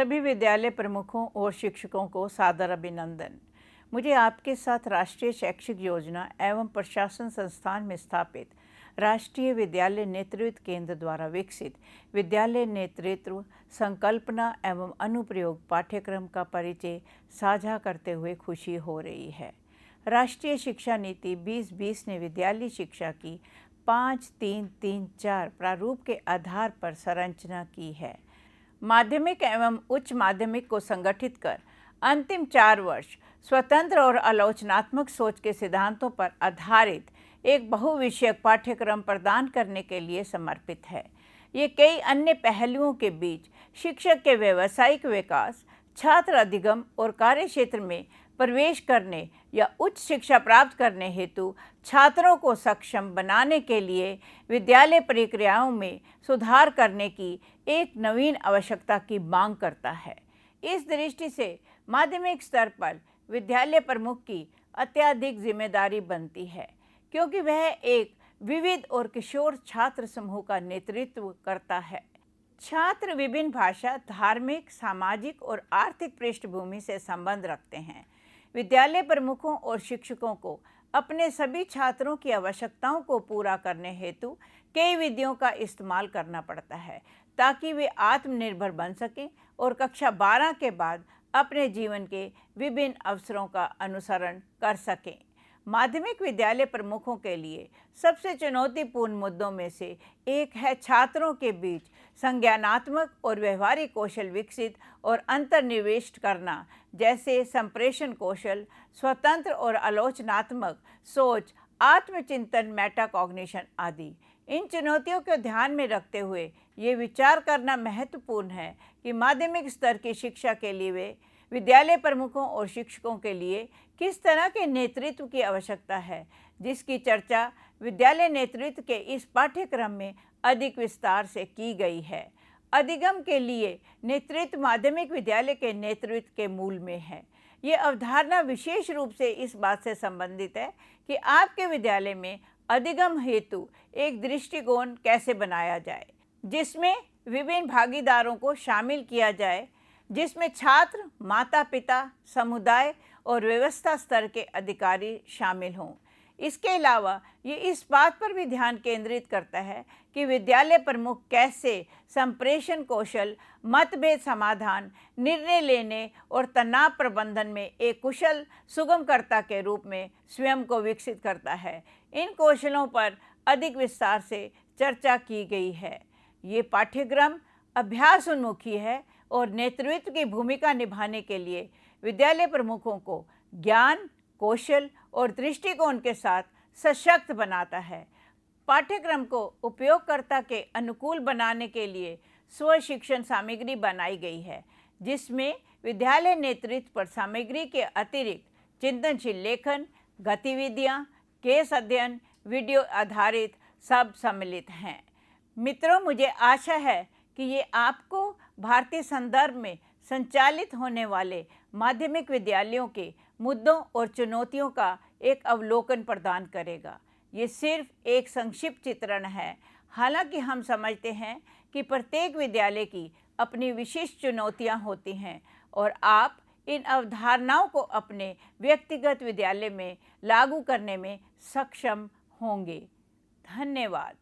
सभी विद्यालय प्रमुखों और शिक्षकों को सादर अभिनंदन। मुझे आपके साथ राष्ट्रीय शैक्षिक योजना एवं प्रशासन संस्थान में स्थापित राष्ट्रीय विद्यालय नेतृत्व केंद्र द्वारा विकसित विद्यालय नेतृत्व संकल्पना एवं अनुप्रयोग पाठ्यक्रम का परिचय साझा करते हुए खुशी हो रही है। राष्ट्रीय शिक्षा नीति 2020 ने विद्यालय शिक्षा की 5-3-3-4 प्रारूप के आधार पर संरचना की है। माध्यमिक एवं उच्च माध्यमिक को संगठित कर अंतिम 4 वर्ष स्वतंत्र और आलोचनात्मक सोच के सिद्धांतों पर आधारित एक बहुविषयक पाठ्यक्रम प्रदान करने के लिए समर्पित है। ये कई अन्य पहलुओं के बीच शिक्षक के व्यावसायिक विकास, छात्र अधिगम और कार्यक्षेत्र में प्रवेश करने या उच्च शिक्षा प्राप्त करने हेतु छात्रों को सक्षम बनाने के लिए विद्यालय प्रक्रियाओं में सुधार करने की एक नवीन आवश्यकता की मांग करता है। इस दृष्टि से माध्यमिक स्तर पर विद्यालय प्रमुख की अत्यधिक जिम्मेदारी बनती है, क्योंकि वह एक विविध और किशोर छात्र समूह का नेतृत्व करता है। छात्र विभिन्न भाषा, धार्मिक, सामाजिक और आर्थिक पृष्ठभूमि से संबंध रखते हैं। विद्यालय प्रमुखों और शिक्षकों को अपने सभी छात्रों की आवश्यकताओं को पूरा करने हेतु कई विधियों का इस्तेमाल करना पड़ता है, ताकि वे आत्मनिर्भर बन सकें और कक्षा 12 के बाद अपने जीवन के विभिन्न अवसरों का अनुसरण कर सकें। माध्यमिक विद्यालय प्रमुखों के लिए सबसे चुनौतीपूर्ण मुद्दों में से एक है छात्रों के बीच संज्ञानात्मक और व्यवहारिक कौशल विकसित और अंतर्निविष्ट करना, जैसे संप्रेषण कौशल, स्वतंत्र और आलोचनात्मक सोच, आत्मचिंतन, मेटाकॉग्निशन आदि। इन चुनौतियों को ध्यान में रखते हुए ये विचार करना महत्वपूर्ण है कि माध्यमिक स्तर की शिक्षा के लिए वे विद्यालय प्रमुखों और शिक्षकों के लिए किस तरह के नेतृत्व की आवश्यकता है, जिसकी चर्चा विद्यालय नेतृत्व के इस पाठ्यक्रम में अधिक विस्तार से की गई है। अधिगम के लिए नेतृत्व माध्यमिक विद्यालय के नेतृत्व के मूल में है। ये अवधारणा विशेष रूप से इस बात से संबंधित है कि आपके विद्यालय में अधिगम हेतु एक दृष्टिकोण कैसे बनाया जाए, जिसमें विभिन्न भागीदारों को शामिल किया जाए, जिसमें छात्र, माता पिता, समुदाय और व्यवस्था स्तर के अधिकारी शामिल हों। इसके अलावा ये इस बात पर भी ध्यान केंद्रित करता है कि विद्यालय प्रमुख कैसे संप्रेषण कौशल, मतभेद समाधान, निर्णय लेने और तनाव प्रबंधन में एक कुशल सुगमकर्ता के रूप में स्वयं को विकसित करता है। इन कौशलों पर अधिक विस्तार से चर्चा की गई है। ये पाठ्यक्रम अभ्यास उन्मुखी है और नेतृत्व की भूमिका निभाने के लिए विद्यालय प्रमुखों को ज्ञान, कौशल और दृष्टिकोण के साथ सशक्त बनाता है। पाठ्यक्रम को उपयोगकर्ता के अनुकूल बनाने के लिए स्व शिक्षण सामग्री बनाई गई है, जिसमें विद्यालय नेतृत्व पर सामग्री के अतिरिक्त चिंतनशील लेखन, गतिविधियाँ, केस अध्ययन, वीडियो आधारित सब सम्मिलित हैं। मित्रों, मुझे आशा है कि ये आपको भारतीय संदर्भ में संचालित होने वाले माध्यमिक विद्यालयों के मुद्दों और चुनौतियों का एक अवलोकन प्रदान करेगा। ये सिर्फ एक संक्षिप्त चित्रण है। हालांकि हम समझते हैं कि प्रत्येक विद्यालय की अपनी विशिष्ट चुनौतियां होती हैं और आप इन अवधारणाओं को अपने व्यक्तिगत विद्यालय में लागू करने में सक्षम होंगे। धन्यवाद।